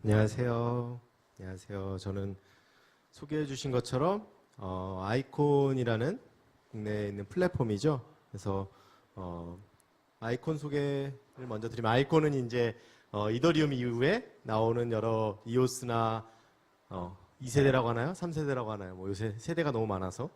안녕하세요. 저는 소개해 주신 것처럼 아이콘이라는 국내에 있는 플랫폼이죠. 그래서 아이콘 소개를 먼저 드리면, 아이콘은 이제 이더리움 이후에 나오는 여러 이오스나 2세대라고 하나요? 3세대라고 하나요? 뭐 요새 세대가 너무 많아서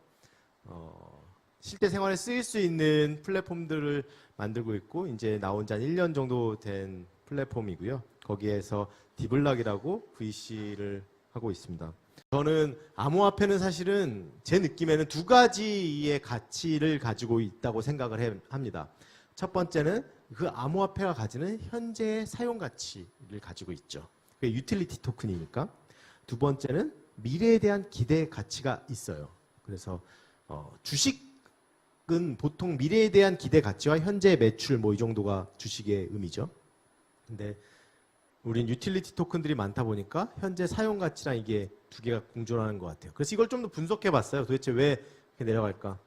실제 생활에 쓰일 수 있는 플랫폼들을 만들고 있고, 이제 나온 지 한 1년 정도 된 플랫폼이고요. 거기에서 디블락이라고 VC를 하고 있습니다. 저는 암호화폐는 사실은 제 느낌에는 두 가지의 가치를 가지고 있다고 생각을 합니다. 첫 번째는 그 암호화폐가 가지는 현재의 사용 가치를 가지고 있죠. 그게 유틸리티 토큰이니까. 두 번째는 미래에 대한 기대 가치가 있어요. 그래서 주식은 보통 미래에 대한 기대 가치와 현재의 매출 뭐 이 정도가 주식의 의미죠. 근데 우린 유틸리티 토큰들이 많다 보니까 현재 사용 가치랑 이게 두 개가 공존하는 것 같아요. 그래서 이걸 좀 더 분석해 봤어요. 도대체 왜 이렇게 내려갈까?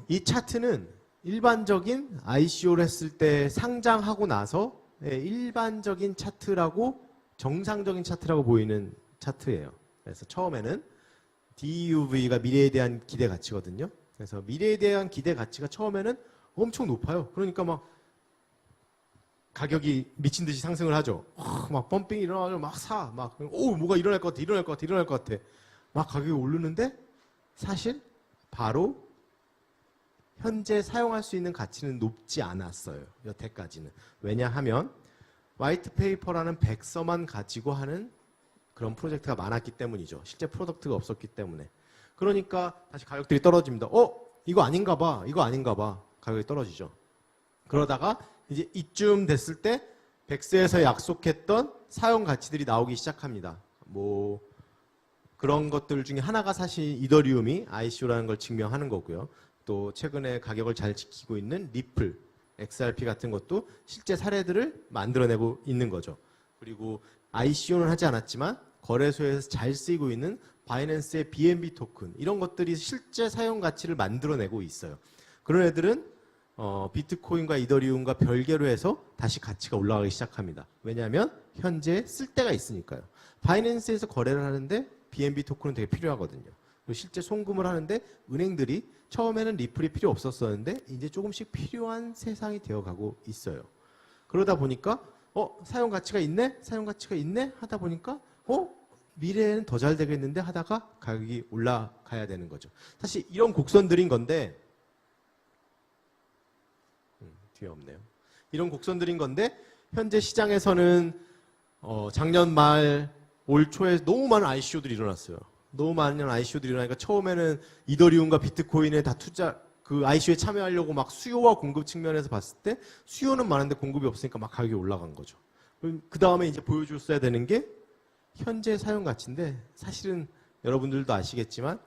이 차트는 일반적인 ICO를 했을 때 상장하고 나서 일반적인 차트라고, 정상적인 차트라고 보이는 차트예요. 그래서 처음에는 DUV가 미래에 대한 기대 가치거든요. 그래서 미래에 대한 기대 가치가 처음에는 엄청 높아요. 그러니까 막 가격이 미친 듯이 상승을 하죠. 막 펌핑이 일어나가지고 막 사. 뭐가 일어날 것 같아. 막 가격이 오르는데 사실 바로 현재 사용할 수 있는 가치는 높지 않았어요. 여태까지는. 왜냐하면 화이트 페이퍼라는 백서만 가지고 하는 그런 프로젝트가 많았기 때문이죠. 실제 프로덕트가 없었기 때문에. 그러니까 다시 가격들이 떨어집니다. 이거 아닌가 봐. 가격이 떨어지죠. 그러다가 이제 이쯤 됐을 때 백서에서 약속했던 사용 가치들이 나오기 시작합니다. 뭐 그런 것들 중에 하나가 사실 이더리움이 ICO라는 걸 증명하는 거고요. 또 최근에 가격을 잘 지키고 있는 리플, XRP 같은 것도 실제 사례들을 만들어내고 있는 거죠. 그리고 ICO는 하지 않았지만 거래소에서 잘 쓰이고 있는 바이낸스의 BNB 토큰, 이런 것들이 실제 사용 가치를 만들어내고 있어요. 그런 애들은 비트코인과 이더리움과 별개로 해서 다시 가치가 올라가기 시작합니다. 왜냐하면 현재 쓸 데가 있으니까요. 바이낸스에서 거래를 하는데 BNB 토큰은 되게 필요하거든요. 그리고 실제 송금을 하는데 은행들이 처음에는 리플이 필요 없었었는데 이제 조금씩 필요한 세상이 되어가고 있어요. 그러다 보니까 사용 가치가 있네 하다 보니까 미래에는 더 잘 되겠는데 하다가 가격이 올라가야 되는 거죠. 사실 이런 곡선들인 건데, 뒤에 없네요. 이런 곡선들인 건데, 현재 시장에서는 작년 말, 올 초에 너무 많은 ICO들이 일어났어요. 너무 많은 ICO들이 일어나니까 처음에는 이더리움과 비트코인에 다 그 ICO에 참여하려고 막 수요와 공급 측면에서 봤을 때 수요는 많은데 공급이 없으니까 막 가격이 올라간 거죠. 그 다음에 이제 보여줬어야 되는 게 현재 사용 가치인데, 사실은 여러분들도 아시겠지만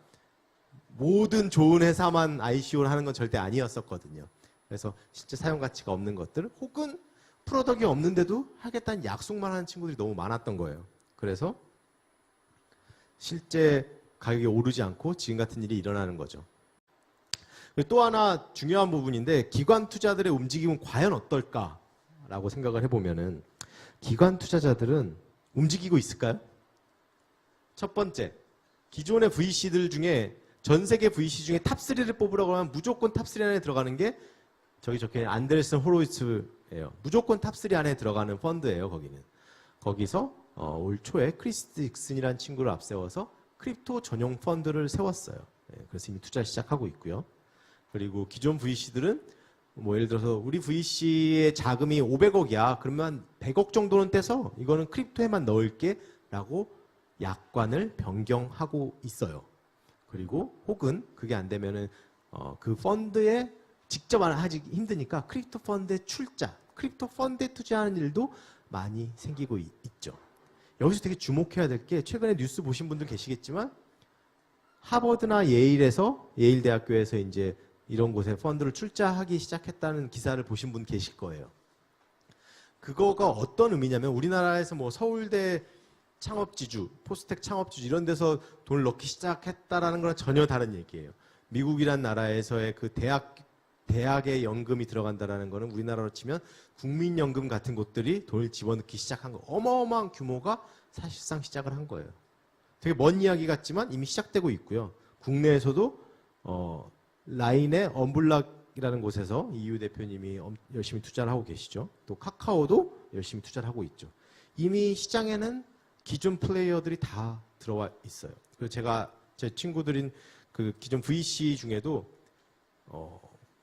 모든 좋은 회사만 ICO를 하는 건 절대 아니었었거든요. 그래서 실제 사용 가치가 없는 것들, 혹은 프로덕이 없는데도 하겠다는 약속만 하는 친구들이 너무 많았던 거예요. 그래서 실제 가격이 오르지 않고 지금 같은 일이 일어나는 거죠. 또 하나 중요한 부분인데, 기관 투자들의 움직임은 과연 어떨까라고 생각을 해보면은, 기관 투자자들은 움직이고 있을까요? 첫 번째, 기존의 VC들 중에, 전 세계 VC 중에 탑3를 뽑으라고 하면 무조건 탑3 안에 들어가는 게 저기 적힌 안데르슨 호로이츠예요. 무조건 탑3 안에 들어가는 펀드예요. 거기서 올 초에 크리스 딕슨이라는 친구를 앞세워서 크립토 전용 펀드를 세웠어요. 그래서 이미 투자 시작하고 있고요. 그리고 기존 VC들은 뭐 예를 들어서 우리 VC의 자금이 500억이야. 그러면 100억 정도는 떼서 이거는 크립토에만 넣을게 라고 약관을 변경하고 있어요. 그리고 혹은 그게 안 되면은 그 펀드에 직접 하기 힘드니까 크립토 펀드에 크립토 펀드에 투자하는 일도 많이 생기고 있죠. 여기서 되게 주목해야 될 게, 최근에 뉴스 보신 분들 계시겠지만 하버드나 예일 대학교에서 이제 이런 곳에 펀드를 출자하기 시작했다는 기사를 보신 분 계실 거예요. 그거가 어떤 의미냐면, 우리나라에서 뭐 서울대 창업지주, 포스텍 창업지주 이런 데서 돈을 넣기 시작했다라는 거랑 전혀 다른 얘기예요. 미국이란 나라에서의 그 대학에 연금이 들어간다라는 거는 우리나라로 치면 국민연금 같은 곳들이 돈을 집어넣기 시작한 거, 어마어마한 규모가 사실상 시작을 한 거예요. 되게 먼 이야기 같지만 이미 시작되고 있고요. 국내에서도 라인의 엄블락이라는 곳에서 이유 대표님이 열심히 투자를 하고 계시죠. 또 카카오도 열심히 투자를 하고 있죠. 이미 시장에는 기존 플레이어들이 다 들어와 있어요. 그리고 제가 제 친구들인 그 기존 VC 중에도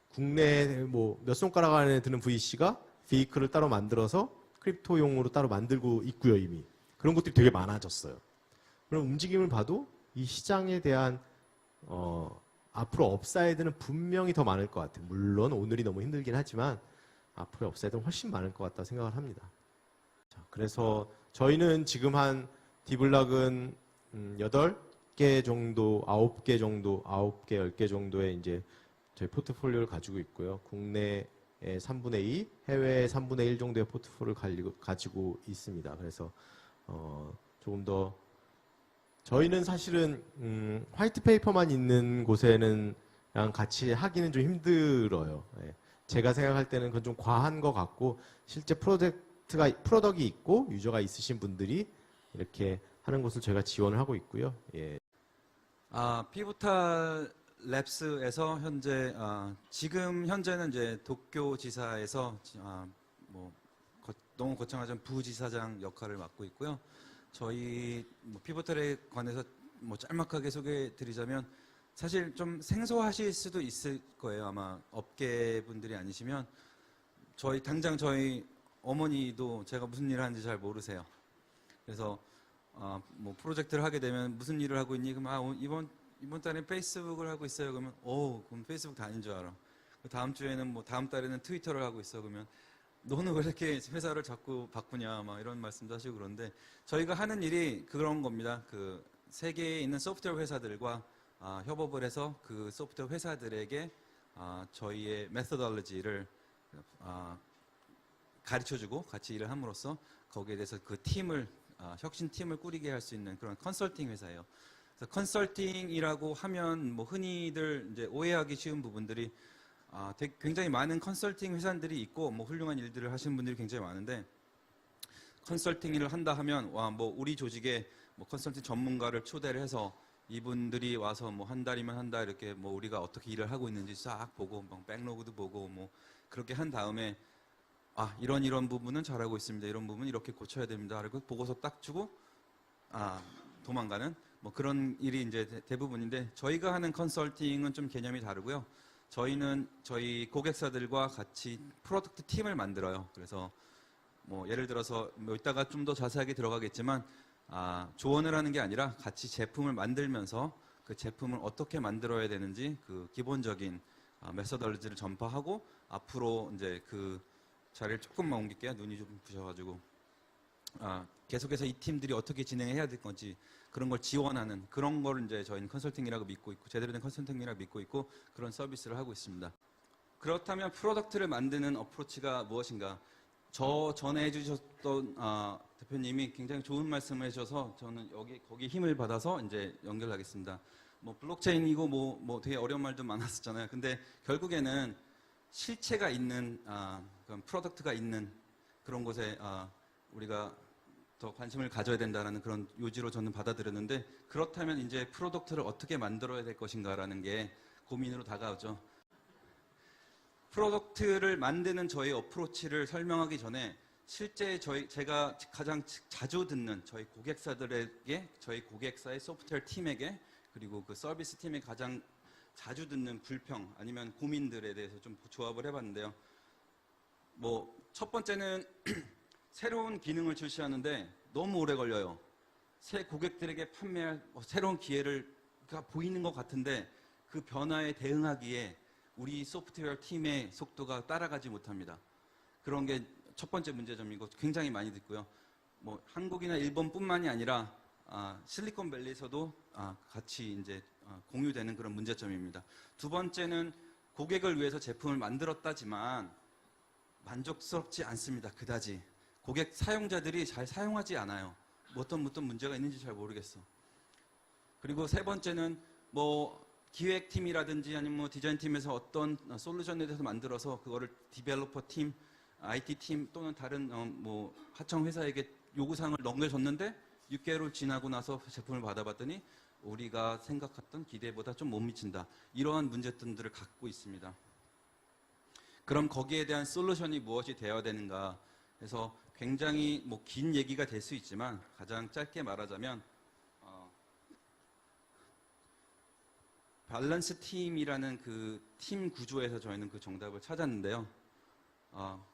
국내 뭐 몇 손가락 안에 드는 VC가 베이클을 따로 만들어서 크립토용으로 따로 만들고 있고요. 이미 그런 것들이 되게 많아졌어요. 그런 움직임을 봐도 이 시장에 대한 앞으로 업사이드는 분명히 더 많을 것 같아요. 물론 오늘이 너무 힘들긴 하지만 앞으로 업사이드는 훨씬 많을 것 같다고 생각을 합니다. 자, 그래서 저희는 지금 한 디블락은 8개 정도, 9개 정도, 9개, 10개 정도의 이제 저희 포트폴리오를 가지고 있고요. 국내의 3분의 2, 해외의 3분의 1 정도의 포트폴리오를 가지고 있습니다. 그래서 조금 더 저희는 사실은 화이트 페이퍼만 있는 곳에는 같이 하기는 좀 힘들어요. 예. 제가 생각할 때는 그건 좀 과한 것 같고 실제 프로덕이 있고 유저가 있으신 분들이 이렇게 하는 것을 저희가 지원을 하고 있고요. 예. 피보탈 랩스에서 현재 지금 현재는 이제 도쿄지사에서 너무 거창하지만 부지사장 역할을 맡고 있고요. 저희 피보탈에 관해서 짤막하게 소개해드리자면 사실 좀 생소하실 수도 있을 거예요. 아마 업계 분들이 아니시면 당장 저희 어머니도 제가 무슨 일을 하는지 잘 모르세요. 그래서 프로젝트를 하게 되면 무슨 일을 하고 있니? 그럼 이번 달에 페이스북을 하고 있어요. 그러면 그럼 페이스북 다닌 줄 알아. 다음 주에는 다음 달에는 트위터를 하고 있어. 그러면 너는 왜 이렇게 회사를 자꾸 바꾸냐, 이런 말씀도 하시고 그런데 저희가 하는 일이 그런 겁니다. 그 세계에 있는 소프트웨어 회사들과 협업을 해서 그 소프트웨어 회사들에게 저희의 메소돌로지를 가르쳐주고 같이 일을 함으로써 거기에 대해서 그 팀을 혁신팀을 꾸리게 할 수 있는 그런 컨설팅 회사예요. 그래서 컨설팅이라고 하면 흔히들 이제 오해하기 쉬운 부분들이 굉장히 많은 컨설팅 회사들이 있고 훌륭한 일들을 하시는 분들이 굉장히 많은데 컨설팅 일을 한다 하면 우리 조직에 컨설팅 전문가를 초대를 해서 이분들이 와서 한 달이면 한 달 이렇게 우리가 어떻게 일을 하고 있는지 싹 보고 백로그도 보고 그렇게 한 다음에 이런 부분은 잘하고 있습니다. 이런 부분은 이렇게 고쳐야 됩니다. 그리고 보고서 딱 주고 도망가는 그런 일이 이제 대부분인데 저희가 하는 컨설팅은 좀 개념이 다르고요. 저희는 저희 고객사들과 같이 프로덕트 팀을 만들어요. 그래서 예를 들어서 이따가 좀 더 자세하게 들어가겠지만 조언을 하는 게 아니라 같이 제품을 만들면서 그 제품을 어떻게 만들어야 되는지 그 기본적인 메소돌로지를 전파하고 앞으로 이제 그 자리를 조금만 옮길게요. 눈이 좀 부셔가지고 계속해서 이 팀들이 어떻게 진행해야 될 건지 그런 걸 지원하는 그런 걸 이제 저희는 컨설팅이라고 믿고 있고 제대로 된 컨설팅이라고 믿고 있고 그런 서비스를 하고 있습니다. 그렇다면 프로덕트를 만드는 어프로치가 무엇인가? 저 전에 해주셨던 대표님이 굉장히 좋은 말씀을 해주셔서 저는 거기 힘을 받아서 이제 연결하겠습니다. 블록체인이고 되게 어려운 말도 많았었잖아요. 근데 결국에는 실체가 있는 그런 프로덕트가 있는 그런 곳에 우리가 더 관심을 가져야 된다는 그런 요지로 저는 받아들였는데 그렇다면 이제 프로덕트를 어떻게 만들어야 될 것인가라는 게 고민으로 다가오죠. 프로덕트를 만드는 저희 어프로치를 설명하기 전에 실제 제가 가장 자주 듣는 저희 고객사들에게 저희 고객사의 소프트웨어 팀에게 그리고 그 서비스 팀에 가장 자주 듣는 불평 아니면 고민들에 대해서 좀 조합을 해봤는데요. 첫 번째는 새로운 기능을 출시하는데 너무 오래 걸려요. 새 고객들에게 판매할 새로운 기회가 보이는 것 같은데 그 변화에 대응하기에 우리 소프트웨어 팀의 속도가 따라가지 못합니다. 그런 게 첫 번째 문제점이고 굉장히 많이 듣고요. 한국이나 일본뿐만이 아니라 실리콘밸리에서도 같이 이제 공유되는 그런 문제점입니다. 두 번째는 고객을 위해서 제품을 만들었다지만 만족스럽지 않습니다. 그다지. 고객 사용자들이 잘 사용하지 않아요. 어떤 문제가 있는지 잘 모르겠어. 그리고 세 번째는 기획팀이라든지 아니면 뭐 디자인팀에서 어떤 솔루션에 대해서 만들어서 그거를 디벨로퍼 팀, IT 팀 또는 다른 뭐 하청 회사에게 요구사항을 넘겨줬는데 6개월 지나고 나서 제품을 받아봤더니 우리가 생각했던 기대보다 좀 못 미친다. 이러한 문제점들을 갖고 있습니다. 그럼 거기에 대한 솔루션이 무엇이 되어야 되는가 해서 굉장히 뭐 긴 얘기가 될 수 있지만 가장 짧게 말하자면 밸런스 팀이라는 그 팀 구조에서 저희는 그 정답을 찾았는데요.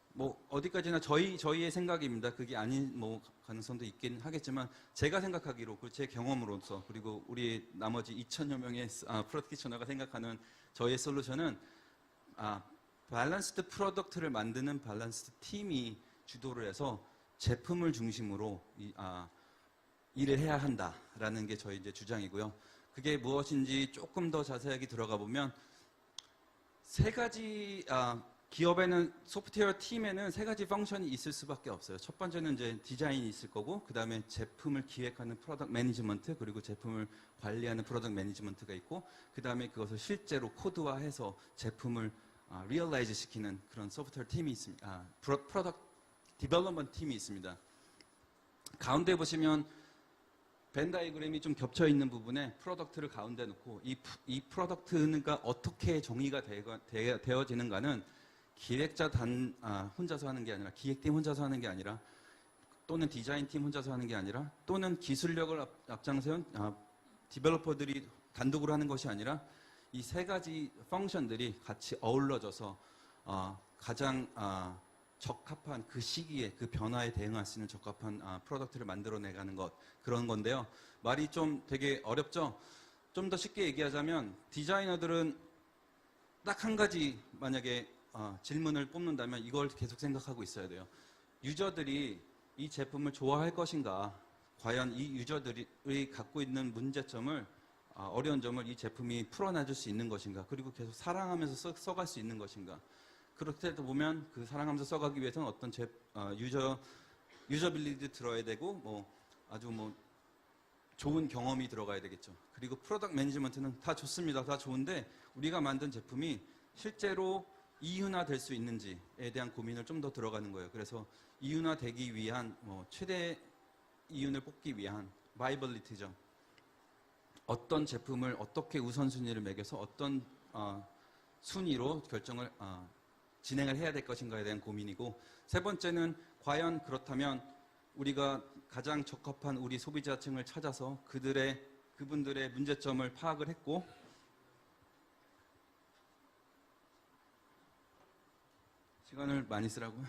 뭐 어디까지나 저희의 생각입니다. 그게 아닌 뭐 가능성도 있긴 하겠지만 제가 생각하기로 그 제 경험으로서 그리고 우리 나머지 2,000여 명의 프로덕티셔너가 생각하는 저희의 솔루션은 밸런스드 프로덕트를 만드는 밸런스드 팀이 주도를 해서 제품을 중심으로 일을 해야 한다라는 게 저희 이제 주장이고요. 그게 무엇인지 조금 더 자세하게 들어가 보면 세 가지 기업에는 소프트웨어 팀에는 세 가지 펑션이 있을 수밖에 없어요. 첫 번째는 이제 디자인이 있을 거고, 그 다음에 제품을 기획하는 프로덕트 매니지먼트, 그리고 제품을 관리하는 프로덕트 매니지먼트가 있고, 그 다음에 그것을 실제로 코드화해서 제품을 리얼라이즈 시키는 그런 소프트웨어 팀이 있습니다. 프로덕트 디벨롭먼트 팀이 있습니다. 가운데 보시면 벤 다이그램이 좀 겹쳐 있는 부분에 프로덕트를 가운데 놓고 이 프로덕트가 어떻게 정의가 되어지는가는 기획자 혼자서 하는 게 아니라 기획팀 혼자서 하는 게 아니라 또는 디자인팀 혼자서 하는 게 아니라 또는 기술력을 앞장세운 디벨로퍼들이 단독으로 하는 것이 아니라 이 세 가지 펑션들이 같이 어우러져서 가장 적합한 그 시기에 그 변화에 대응할 수 있는 적합한 프로덕트를 만들어내가는 것 그런 건데요. 말이 좀 되게 어렵죠? 좀 더 쉽게 얘기하자면 디자이너들은 딱 한 가지 만약에 질문을 뽑는다면 이걸 계속 생각하고 있어야 돼요. 유저들이 이 제품을 좋아할 것인가? 과연 이 유저들이 갖고 있는 문제점을 어려운 점을 이 제품이 풀어놔줄 수 있는 것인가? 그리고 계속 사랑하면서 써갈 수 있는 것인가? 그렇게 보면 그 사랑하면서 써가기 위해서는 어떤 유저빌리티 들어야 되고 뭐 아주 뭐 좋은 경험이 들어가야 되겠죠. 그리고 프로덕트 매니지먼트는 다 좋습니다. 다 좋은데 우리가 만든 제품이 실제로 이윤화 될 수 있는지에 대한 고민을 좀 더 들어가는 거예요. 그래서 이윤화 되기 위한 최대 이윤을 뽑기 위한 바이블리티죠. 어떤 제품을 어떻게 우선순위를 매겨서 어떤 순위로 결정을 진행을 해야 될 것인가에 대한 고민이고, 세 번째는 과연 그렇다면 우리가 가장 적합한 우리 소비자층을 찾아서 그분들의 문제점을 파악을 했고, 시간을 많이 쓰라고요?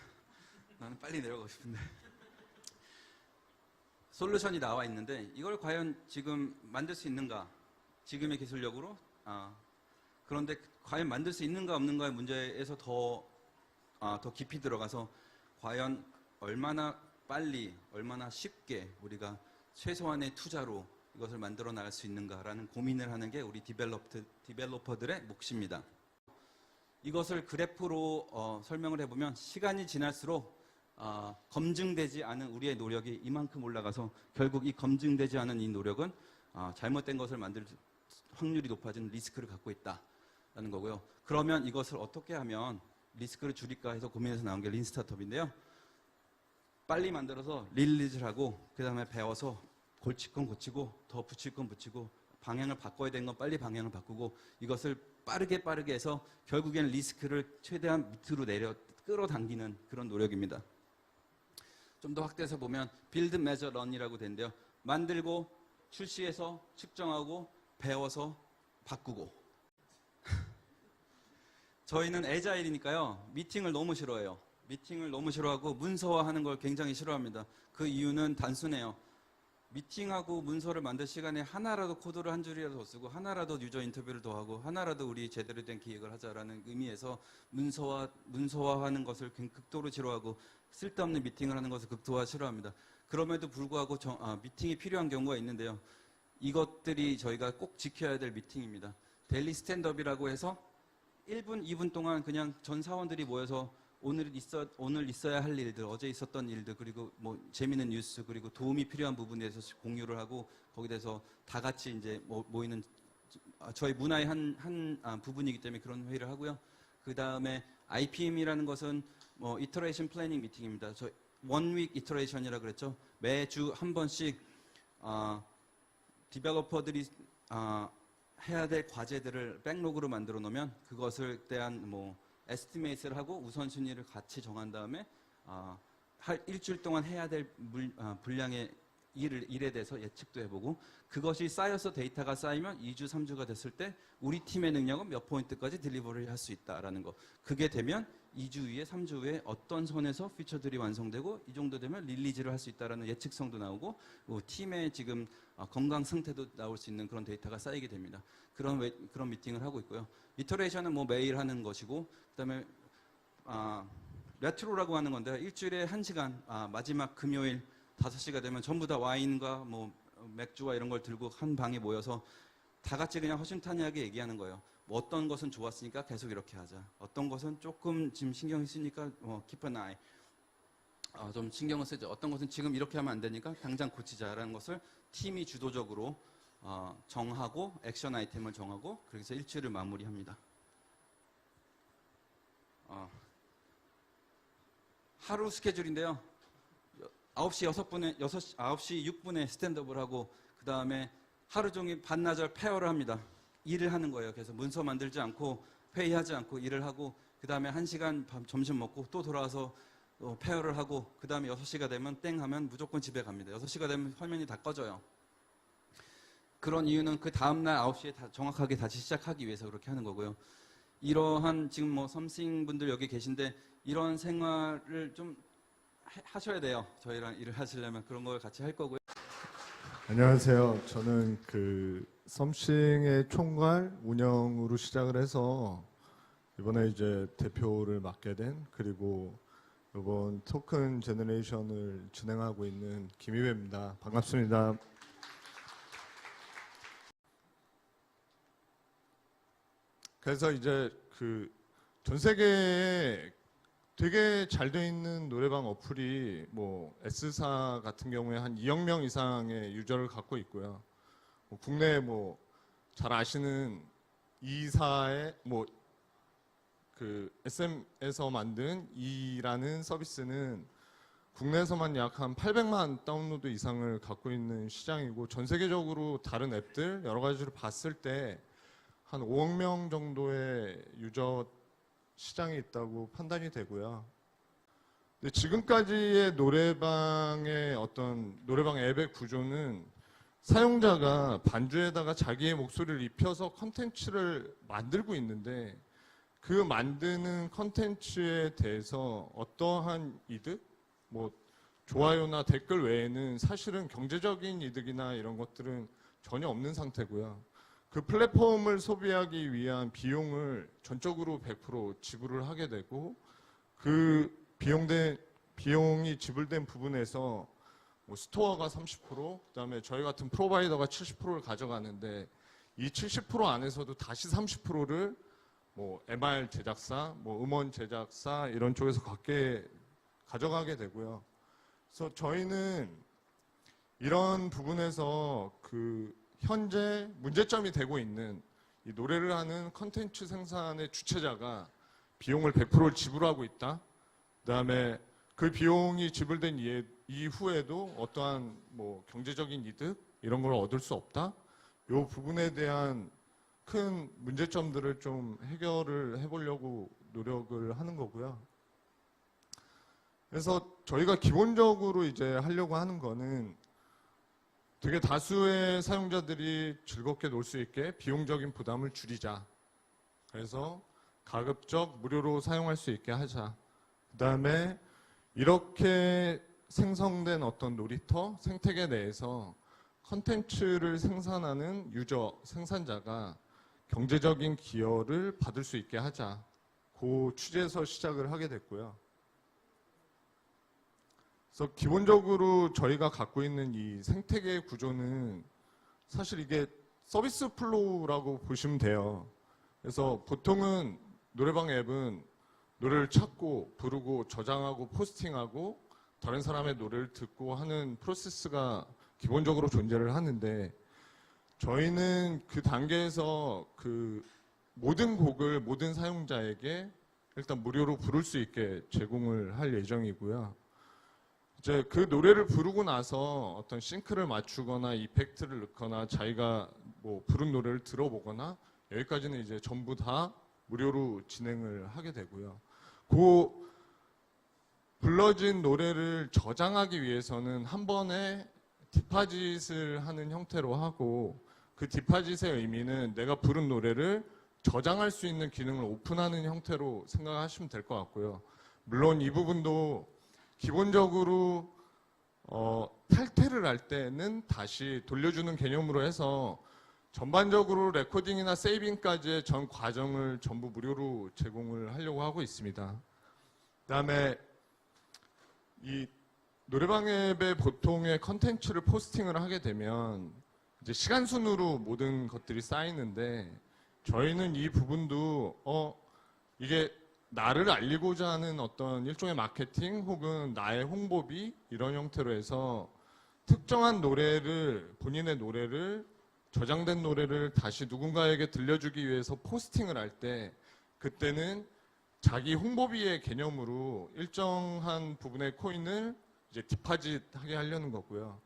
나는 빨리 내려가고 싶은데. 솔루션이 나와 있는데 이걸 과연 지금 만들 수 있는가? 지금의 기술력으로? 그런데 과연 만들 수 있는가 없는가의 문제에서 더 깊이 들어가서 과연 얼마나 빨리, 얼마나 쉽게 우리가 최소한의 투자로 이것을 만들어 나갈 수 있는가라는 고민을 하는 게 우리 디벨로퍼들의 몫입니다. 이것을 그래프로 설명을 해보면 시간이 지날수록 검증되지 않은 우리의 노력이 이만큼 올라가서 결국 이 검증되지 않은 이 노력은 잘못된 것을 만들 확률이 높아지는 리스크를 갖고 있다라는 거고요. 그러면 이것을 어떻게 하면 리스크를 줄일까 해서 고민해서 나온 게 린 스타트업인데요. 빨리 만들어서 릴리즈를 하고 그 다음에 배워서 고칠 건 고치고 더 붙일 건 붙이고 방향을 바꿔야 되는 건 빨리 방향을 바꾸고 이것을 빠르게 해서 결국에는 리스크를 최대한 밑으로 끌어당기는 그런 노력입니다. 좀 더 확대해서 보면 빌드 메저 런이라고 되는데요. 만들고 출시해서 측정하고 배워서 바꾸고. 저희는 애자일이니까요. 미팅을 너무 싫어해요. 미팅을 너무 싫어하고 문서화하는 걸 굉장히 싫어합니다. 그 이유는 단순해요. 미팅하고 문서를 만들 시간에 하나라도 코드를 한 줄이라도 더 쓰고 하나라도 유저 인터뷰를 더 하고 하나라도 우리 제대로 된 기획을 하자라는 의미에서 문서화하는 것을 극도로 싫어하고 쓸데없는 미팅을 하는 것을 극도로 싫어합니다. 그럼에도 불구하고 미팅이 필요한 경우가 있는데요. 이것들이 저희가 꼭 지켜야 될 미팅입니다. 데일리 스탠드업이라고 해서 1분, 2분 동안 그냥 전 사원들이 모여서 오늘 있어야 할 일들, 어제 있었던 일들, 그리고 뭐 재미있는 뉴스, 그리고 도움이 필요한 부분에 대해서 공유를 하고 거기에 대해서 다 같이 이제 모이는 저희 문화의 한 부분이기 때문에 그런 회의를 하고요. 그 다음에 IPM이라는 것은 뭐 Iteration Planning 미팅입니다. 저 One Week Iteration이라 그랬죠. 매주 한 번씩 디벨로퍼들이 해야 될 과제들을 백로그로 만들어 놓으면 그것을 대한 뭐 에스티메이트를 하고 우선순위를 같이 정한 다음에 일주일 동안 해야 될 분량의 일에 대해서 예측도 해보고 그것이 쌓여서 데이터가 쌓이면 2주, 3주가 됐을 때 우리 팀의 능력은 몇 포인트까지 딜리버리를 할 수 있다라는 거. 그게 되면 2주 후에 3주 후에 어떤 선에서 피처들이 완성되고 이 정도 되면 릴리즈를 할 수 있다라는 예측성도 나오고 팀의 지금 건강 상태도 나올 수 있는 그런 데이터가 쌓이게 됩니다. 그런 미팅을 하고 있고요. 이터레이션은 뭐 매일 하는 것이고 그다음에 레트로라고 하는 건데 일주일에 1시간 마지막 금요일 5시가 되면 전부 다 와인과 뭐 맥주와 이런 걸 들고 한 방에 모여서 다 같이 그냥 허심탄회하게 얘기하는 거예요. 뭐 어떤 것은 좋았으니까 계속 이렇게 하자. 어떤 것은 조금 지금 신경이 쓰니까 keep an eye. 좀 신경을 쓰죠. 어떤 것은 지금 이렇게 하면 안 되니까 당장 고치자라는 것을 팀이 주도적으로 정하고 액션 아이템을 정하고 그래서 일주일을 마무리합니다. 하루 스케줄인데요. 9시 6분에 스탠드업을 하고 그 다음에 하루 종일 반나절 페어를 합니다. 일을 하는 거예요. 그래서 문서 만들지 않고 회의하지 않고 일을 하고 그 다음에 1시간 점심 먹고 또 돌아와서 페어를 하고 그 다음에 6시가 되면 땡 하면 무조건 집에 갑니다. 6시가 되면 화면이 다 꺼져요. 그런 이유는 그 다음날 9시에 정확하게 다시 시작하기 위해서 그렇게 하는 거고요. 이러한 지금 뭐 썸씽 분들 여기 계신데 이런 생활을 좀 하셔야 돼요. 저희랑 일을 하시려면 그런 걸 같이 할 거고요. 안녕하세요. 저는 그 썸씽의 총괄 운영으로 시작을 해서 이번에 이제 대표를 맡게 된 그리고 이번 토큰 제너레이션을 진행하고 있는 김희배입니다. 반갑습니다. 그래서 이제 그 전 세계에 되게 잘 돼 있는 노래방 어플이 뭐 S사 같은 경우에 한 2억 명 이상의 유저를 갖고 있고요. 뭐 국내 뭐 잘 아시는 E사의 뭐 그 SM에서 만든 E라는 서비스는 국내에서만 약 한 800만 다운로드 이상을 갖고 있는 시장이고 전 세계적으로 다른 앱들 여러 가지를 봤을 때 한 5억 명 정도의 유저 시장이 있다고 판단이 되고요. 근데 지금까지의 노래방의 어떤 노래방 앱의 구조는 사용자가 반주에다가 자기의 목소리를 입혀서 컨텐츠를 만들고 있는데 그 만드는 컨텐츠에 대해서 어떠한 이득, 뭐 좋아요나 댓글 외에는 사실은 경제적인 이득이나 이런 것들은 전혀 없는 상태고요. 그 플랫폼을 소비하기 위한 비용을 전적으로 100% 지불을 하게 되고 그 비용이 지불된 부분에서 뭐 스토어가 30%, 그다음에 저희 같은 프로바이더가 70%를 가져가는데 이 70% 안에서도 다시 30%를 뭐 MR 제작사, 뭐 음원 제작사 이런 쪽에서 가져가게 되고요. 그래서 저희는 이런 부분에서 그 현재 문제점이 되고 있는 이 노래를 하는 컨텐츠 생산의 주체자가 비용을 100% 지불하고 있다. 그다음에 그 비용이 지불된 이후에도 어떠한 뭐 경제적인 이득 이런 걸 얻을 수 없다. 이 부분에 대한 큰 문제점들을 좀 해결을 해보려고 노력을 하는 거고요. 그래서 저희가 기본적으로 이제 하려고 하는 거는 되게 다수의 사용자들이 즐겁게 놀 수 있게 비용적인 부담을 줄이자. 그래서 가급적 무료로 사용할 수 있게 하자. 그 다음에 이렇게 생성된 어떤 놀이터, 생태계 내에서 컨텐츠를 생산하는 유저, 생산자가 경제적인 기여를 받을 수 있게 하자. 그 취지에서 시작을 하게 됐고요. 그래서 기본적으로 저희가 갖고 있는 이 생태계 구조는 사실 이게 서비스 플로우라고 보시면 돼요. 그래서 보통은 노래방 앱은 노래를 찾고 부르고 저장하고 포스팅하고 다른 사람의 노래를 듣고 하는 프로세스가 기본적으로 존재를 하는데 저희는 그 단계에서 그 모든 곡을 모든 사용자에게 일단 무료로 부를 수 있게 제공을 할 예정이고요. 이제 그 노래를 부르고 나서 어떤 싱크를 맞추거나 이펙트를 넣거나 자기가 뭐 부른 노래를 들어보거나 여기까지는 이제 전부 다 무료로 진행을 하게 되고요. 그 불러진 노래를 저장하기 위해서는 한 번에 디파짓을 하는 형태로 하고, 그 디파짓의 의미는 내가 부른 노래를 저장할 수 있는 기능을 오픈하는 형태로 생각하시면 될 것 같고요. 물론 이 부분도 기본적으로 탈퇴를 할 때는 다시 돌려주는 개념으로 해서 전반적으로 레코딩이나 세이빙까지의 전 과정을 전부 무료로 제공을 하려고 하고 있습니다. 그다음에 이 노래방 앱에 보통의 컨텐츠를 포스팅을 하게 되면 이제 시간 순으로 모든 것들이 쌓이는데, 저희는 이 부분도 이게 나를 알리고자 하는 어떤 일종의 마케팅 혹은 나의 홍보비 이런 형태로 해서 특정한 노래를, 본인의 노래를, 저장된 노래를 다시 누군가에게 들려주기 위해서 포스팅을 할 때, 그때는 자기 홍보비의 개념으로 일정한 부분의 코인을 이제 디파짓하게 하려는 거고요.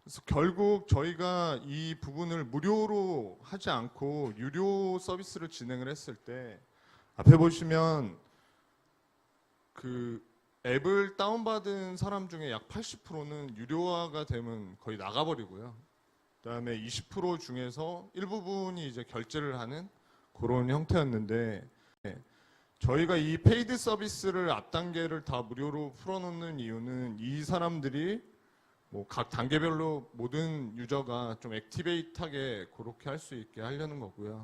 그래서 결국 저희가 이 부분을 무료로 하지 않고 유료 서비스를 진행을 했을 때, 앞에 보시면 그 앱을 다운받은 사람 중에 약 80%는 유료화가 되면 거의 나가버리고요. 그다음에 20% 중에서 일부분이 이제 결제를 하는 그런 형태였는데, 저희가 이 페이드 서비스를 앞 단계를 다 무료로 풀어놓는 이유는 이 사람들이 뭐 각 단계별로 모든 유저가 좀 액티베이트하게 그렇게 할 수 있게 하려는 거고요.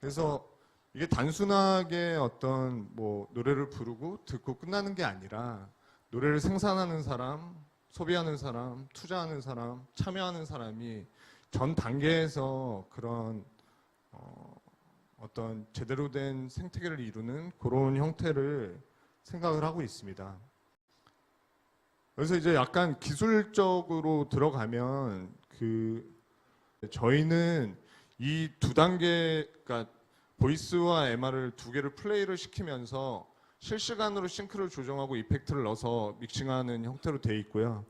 그래서 이게 단순하게 어떤 뭐 노래를 부르고 듣고 끝나는 게 아니라, 노래를 생산하는 사람, 소비하는 사람, 투자하는 사람, 참여하는 사람이 전 단계에서 그런 어떤 제대로 된 생태계를 이루는 그런 형태를 생각을 하고 있습니다. 그래서 이제 약간 기술적으로 들어가면 저희는 이 두 단계, 그러니까 보이스와 MR을 두 개를 플레이를 시키면서 실시간으로 싱크를 조정하고 이펙트를 넣어서 믹싱하는 형태로 되어 있고요.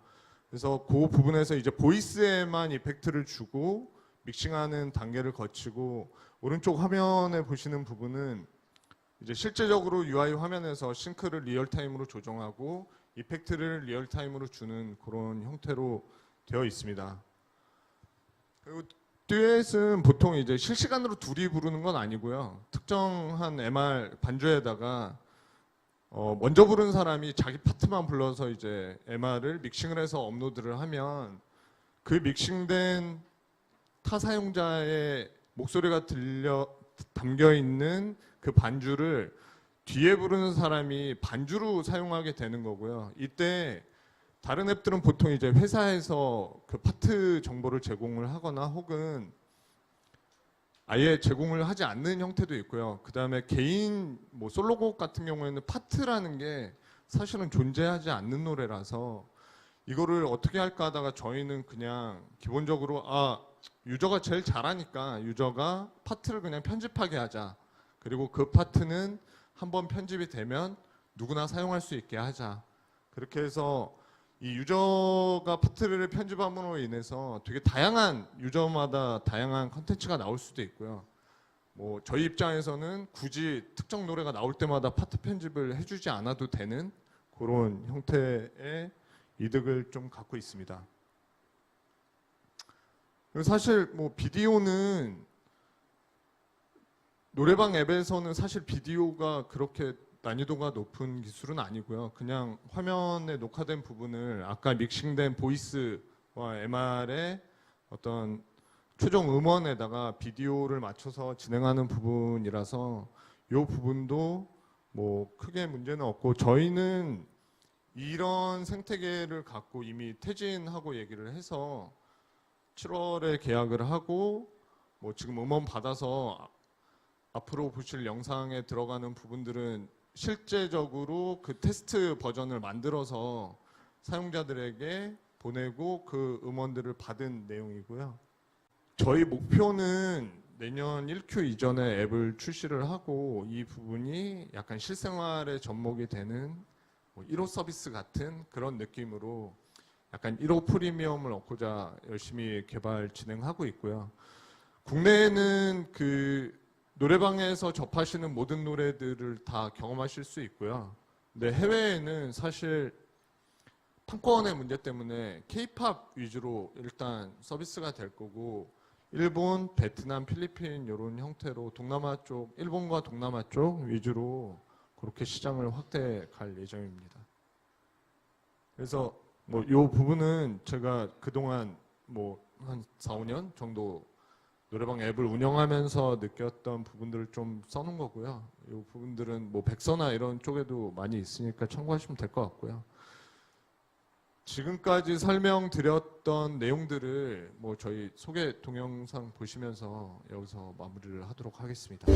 그래서 그 부분에서 이제 보이스에만 이펙트를 주고 믹싱하는 단계를 거치고, 오른쪽 화면에 보시는 부분은 이제 실제적으로 UI 화면에서 싱크를 리얼타임으로 조정하고 이펙트를 리얼타임으로 주는 그런 형태로 되어 있습니다. 그리고 듀엣은 보통 이제 실시간으로 둘이 부르는 건 아니고요. 특정한 MR 반주에다가 먼저 부른 사람이 자기 파트만 불러서 이제 MR을 믹싱을 해서 업로드를 하면, 그 믹싱된 타 사용자의 목소리가 담겨 있는 그 반주를 뒤에 부르는 사람이 반주로 사용하게 되는 거고요. 이때 다른 앱들은 보통 이제 회사에서 그 파트 정보를 제공을 하거나 혹은 아예 제공을 하지 않는 형태도 있고요. 그 다음에 개인 뭐 솔로곡 같은 경우에는 파트라는 게 사실은 존재하지 않는 노래라서 이거를 어떻게 할까 하다가 저희는 그냥 기본적으로 유저가 제일 잘하니까 유저가 파트를 그냥 편집하게 하자. 그리고 그 파트는 한번 편집이 되면 누구나 사용할 수 있게 하자. 그렇게 해서 이 유저가 파트를 편집함으로 인해서 되게 다양한, 유저마다 다양한 컨텐츠가 나올 수도 있고요. 뭐 저희 입장에서는 굳이 특정 노래가 나올 때마다 파트 편집을 해주지 않아도 되는 그런 형태의 이득을 좀 갖고 있습니다. 그리고 사실 뭐 비디오는 노래방 앱에서는 사실 비디오가 그렇게 난이도가 높은 기술은 아니고요. 그냥 화면에 녹화된 부분을 아까 믹싱된 보이스와 MR의 어떤 최종 음원에다가 비디오를 맞춰서 진행하는 부분이라서 이 부분도 뭐 크게 문제는 없고, 저희는 이런 생태계를 갖고 이미 퇴진하고 얘기를 해서 7월에 계약을 하고, 뭐 지금 음원 받아서 앞으로 보실 영상에 들어가는 부분들은 실제적으로 그 테스트 버전을 만들어서 사용자들에게 보내고 그 음원들을 받은 내용이고요. 저희 목표는 내년 1Q 이전에 앱을 출시를 하고 이 부분이 약간 실생활에 접목이 되는 1호 서비스 같은 그런 느낌으로 약간 1호 프리미엄을 얻고자 열심히 개발 진행하고 있고요. 국내에는 그 노래방에서 접하시는 모든 노래들을 다 경험하실 수 있고요. 근데 해외에는 사실 판권의 문제 때문에 K-팝 위주로 일단 서비스가 될 거고 일본, 베트남, 필리핀 이런 형태로 동남아 쪽, 일본과 동남아 쪽 위주로 그렇게 시장을 확대해 갈 예정입니다. 그래서 뭐 이 부분은 제가 그동안 뭐 한 4, 5년 정도 노래방 앱을 운영하면서 느꼈던 부분들을 좀 써놓은 거고요. 이 부분들은 뭐 백서나 이런 쪽에도 많이 있으니까 참고하시면 될 것 같고요. 지금까지 설명드렸던 내용들을 뭐 저희 소개 동영상 보시면서 여기서 마무리를 하도록 하겠습니다.